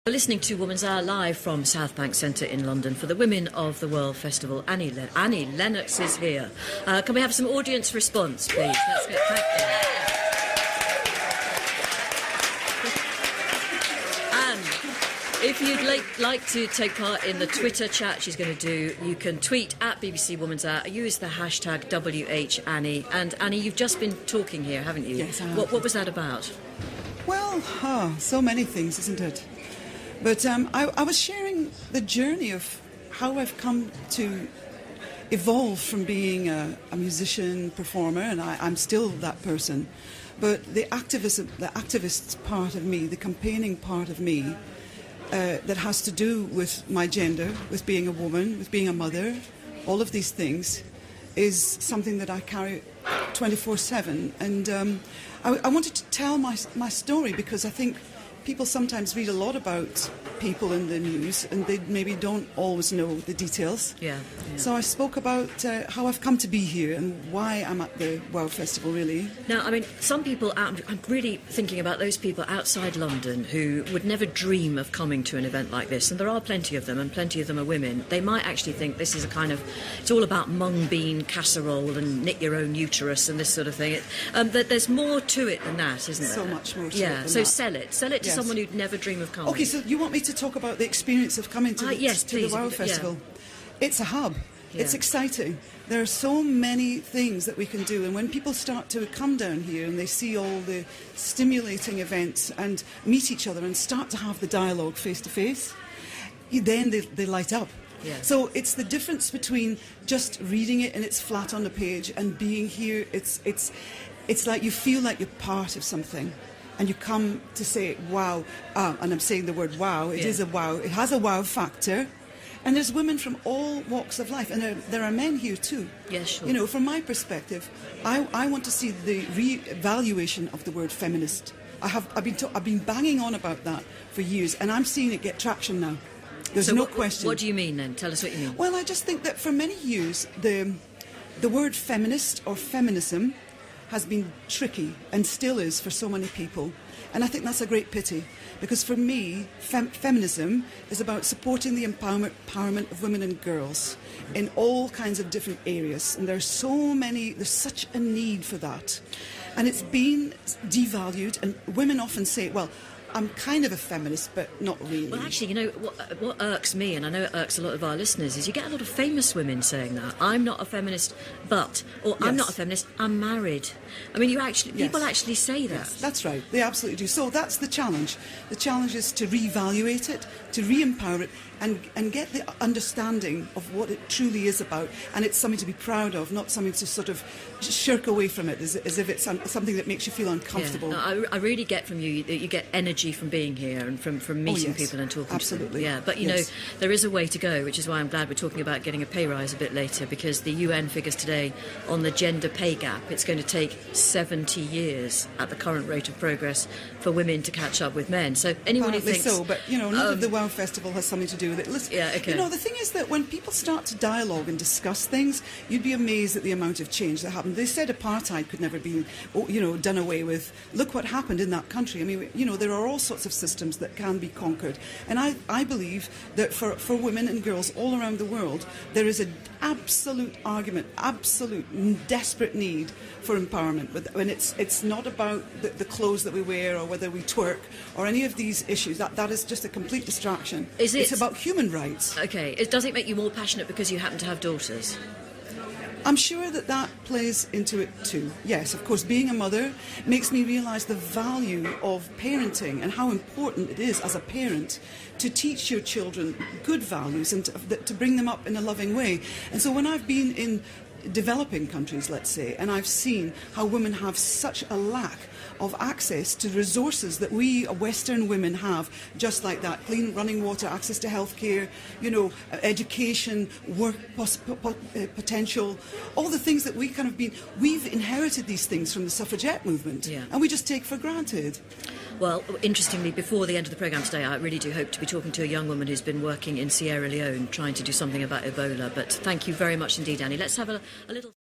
We're listening to Woman's Hour live from South Bank Centre in London for the Women of the World Festival. Annie Lennox is here. Can we have some audience response, please? Let's get thank you. And if you'd like to take part in the Twitter chat she's going to do, you can tweet at BBC Woman's Hour. Use the hashtag WHAnnie. And Annie, you've just been talking here, haven't you? Yes, I have. What was that about? Well, so many things, isn't it? But I was sharing the journey of how I've come to evolve from being a musician, performer, and I'm still that person. But the activist part of me, the campaigning part of me, that has to do with my gender, with being a woman, with being a mother, all of these things, is something that I carry 24/7. And I wanted to tell my story because I think people sometimes read a lot about people in the news and they maybe don't always know the details. Yeah. So I spoke about how I've come to be here and why I'm at the WOW Festival, really. Now, I mean, some people, I'm really thinking about those people outside London who would never dream of coming to an event like this, and there are plenty of them, and plenty of them are women. They might actually think this is a kind of, it's all about mung bean casserole and knit your own uterus and this sort of thing. There's more to it than that, isn't there? So much more to it than so that. Sell it to someone who'd never dream of coming. Okay, so you want me to talk about the experience of coming to the WOW Festival? It's a hub. Yeah. It's exciting. There are so many things that we can do, and when people start to come down here and they see all the stimulating events and meet each other and start to have the dialogue face to face, then they light up. Yeah. So it's the difference between just reading it and it's flat on the page and being here. It's like you feel like you're part of something. And you come to say, wow, and I'm saying the word wow, it is a wow, it has a wow factor. And there's women from all walks of life, and there are men here too. Yes, sure. You know, from my perspective, I want to see the re-evaluation of the word feminist. I've been banging on about that for years, and I'm seeing it get traction now. There's no question. What do you mean then? Tell us what you mean. Well, I just think that for many years, the word feminist or feminism has been tricky and still is for so many people. And I think that's a great pity, because for me, feminism is about supporting the empowerment of women and girls in all kinds of different areas. And there's such a need for that. And it's been devalued, and women often say, well, I'm kind of a feminist, but not really. Well, actually, you know, what irks me, and I know it irks a lot of our listeners, is you get a lot of famous women saying that. I'm not a feminist, I'm not a feminist, I'm married. I mean, people actually say that. Yes, that's right. They absolutely do. So that's the challenge. The challenge is to reevaluate it, to re-empower it, and get the understanding of what it truly is about. And it's something to be proud of, not something to sort of shirk away from it as if it's something that makes you feel uncomfortable. Yeah. No, I really get from you that you get energy from being here and from meeting people and talking to them. Yeah, but you know, there is a way to go, which is why I'm glad we're talking about getting a pay rise a bit later, because the UN figures today on the gender pay gap, it's going to take 70 years at the current rate of progress for women to catch up with men. So anyone who thinks... so, but, you know, none of the WOW Festival has something to do with it. Listen, okay. You know, the thing is that when people start to dialogue and discuss things, you'd be amazed at the amount of change that happened. They said apartheid could never be, done away with. Look what happened in that country. I mean, you know, there are all sorts of systems that can be conquered. And I believe that for women and girls all around the world, there is an absolute desperate need for empowerment. And it's not about the clothes that we wear or whether we twerk or any of these issues. That is just a complete distraction. It's about human rights. Okay. Does it make you more passionate because you happen to have daughters? I'm sure that plays into it too. Yes, of course, being a mother makes me realise the value of parenting and how important it is as a parent to teach your children good values and to bring them up in a loving way. And so when I've been in developing countries, let's say, and I've seen how women have such a lack of access to resources that we Western women have, just like that: clean running water, access to healthcare, education, work potential, all the things that we've inherited these things from the suffragette movement, and we just take for granted. Well, interestingly, before the end of the programme today, I really do hope to be talking to a young woman who's been working in Sierra Leone trying to do something about Ebola. But thank you very much indeed, Annie. Let's have a little...